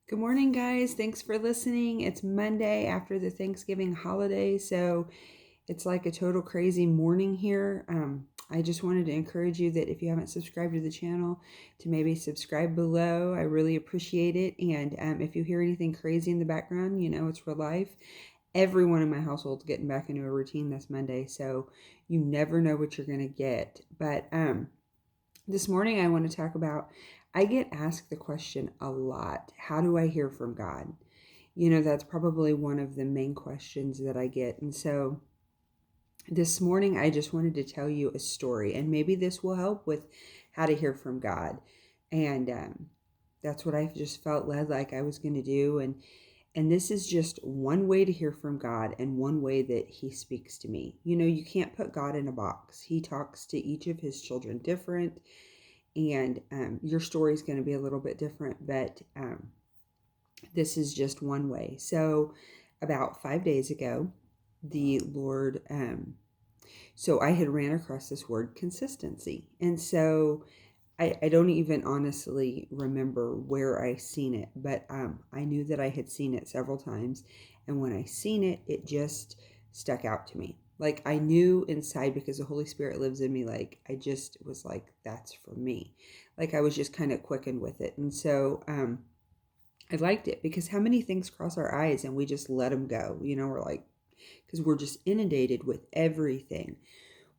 Good morning, guys. Thanks for listening. It's Monday after the Thanksgiving holiday, so it's like a total crazy morning here. I just wanted to encourage you that if you haven't subscribed to the channel, to maybe subscribe below. I really appreciate it. And if you hear anything crazy in the background, it's real life. Everyone in my household's getting back into a routine this Monday, so you never know what you're going to get. But this morning, I want to talk about. I get asked the question a lot, how do I hear from God? That's probably one of the main questions that I get. And so this morning, I just wanted to tell you a story, and maybe this will help with how to hear from God. And that's what I just felt led like I was going to do. And this is just one way to hear from God and one way that He speaks to me. You can't put God in a box. He talks to each of His children different. And your story is going to be a little bit different, but this is just one way. So about 5 days ago, the Lord, so I had ran across this word consistency. And so I don't even honestly remember where I seen it, but I knew that I had seen it several times. And when I seen it, it just stuck out to me. Like I knew inside, because the Holy Spirit lives in me, like I just was like, that's for me. Like I was just kind of quickened with it. And so I liked it, because how many things cross our eyes and we just let them go? We're like, because we're just inundated with everything.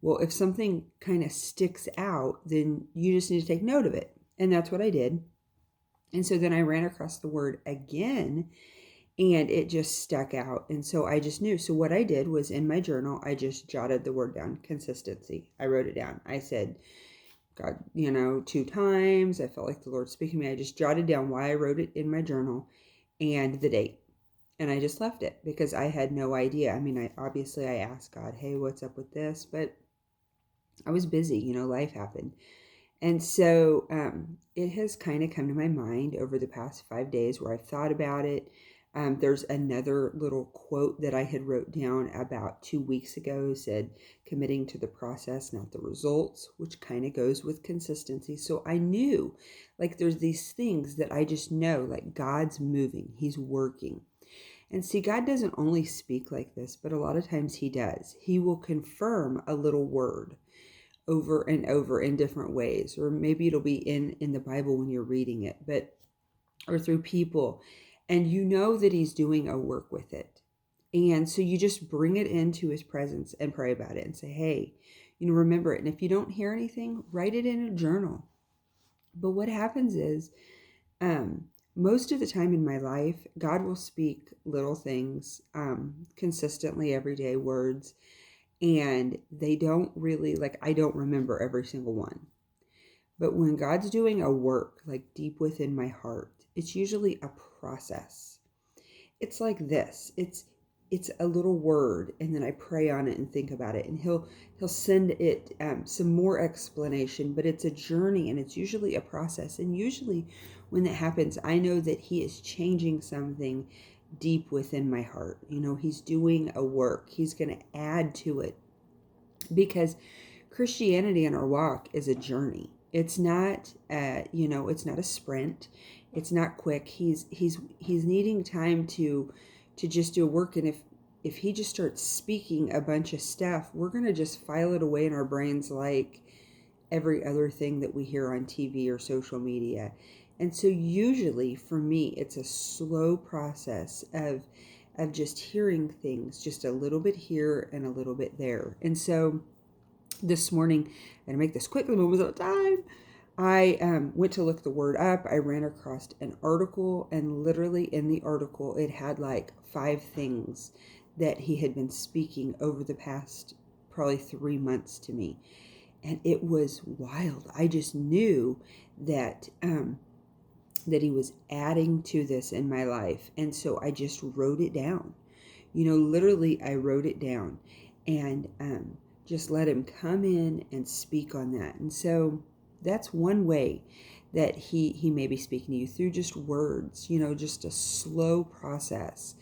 Well, if something kind of sticks out, then you just need to take note of it. And that's what I did. And so then I ran across the word again, and it just stuck out. And so I just knew. So what I did was, in my journal, I just jotted the word down, consistency. I wrote it down. I said, God, 2 times. I felt like the Lord speaking to me. I just jotted down why I wrote it in my journal and the date. And I just left it because I had no idea. I mean, I asked God, hey, what's up with this? But I was busy, life happened. And so it has kind of come to my mind over the past 5 days where I've thought about it. There's another little quote that I had wrote down about 2 weeks ago, said, committing to the process, not the results, which kind of goes with consistency. So I knew, like, there's these things that I just know, like God's moving, He's working. And see, God doesn't only speak like this, but a lot of times He does. He will confirm a little word over and over in different ways, or maybe it'll be in the Bible when you're reading it, but or through people, and that He's doing a work with it. And so you just bring it into His presence and pray about it and say, hey, remember it. And if you don't hear anything, write it in a journal. But what happens is, most of the time in my life, God will speak little things, consistently every day, words, and they don't really, like, I don't remember every single one. But when God's doing a work, like deep within my heart, it's usually a process. It's like this. It's a little word, and then I pray on it and think about it, and He'll send it some more explanation. But it's a journey, and it's usually a process. And usually, when that happens, I know that He is changing something deep within my heart. He's doing a work. He's going to add to it, because Christianity in our walk is a journey. It's not, it's not a sprint. It's not quick. He's needing time to just do a work. And if He just starts speaking a bunch of stuff, we're gonna just file it away in our brains like every other thing that we hear on TV or social media. And so usually for me, it's a slow process of just hearing things, just a little bit here and a little bit there. And so this morning, I'm going to make this quick, a moment of time. I went to look the word up. I ran across an article, and literally in the article, it had like 5 things that He had been speaking over the past probably 3 months to me. And it was wild. I just knew that that He was adding to this in my life. And so I just wrote it down. Literally, I wrote it down, and just let Him come in and speak on that. And so that's one way that he may be speaking to you, through just words, just a slow process,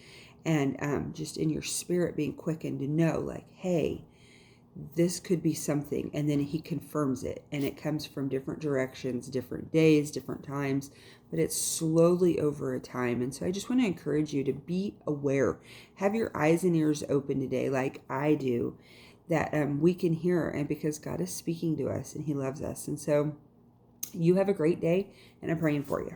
and just in your spirit being quickened to know, like, hey, this could be something. And then He confirms it, and it comes from different directions, different days, different times, but it's slowly over a time. And so I just want to encourage you to be aware. Have your eyes and ears open today, like I do, that we can hear, and because God is speaking to us and He loves us. And so you have a great day, and I'm praying for you.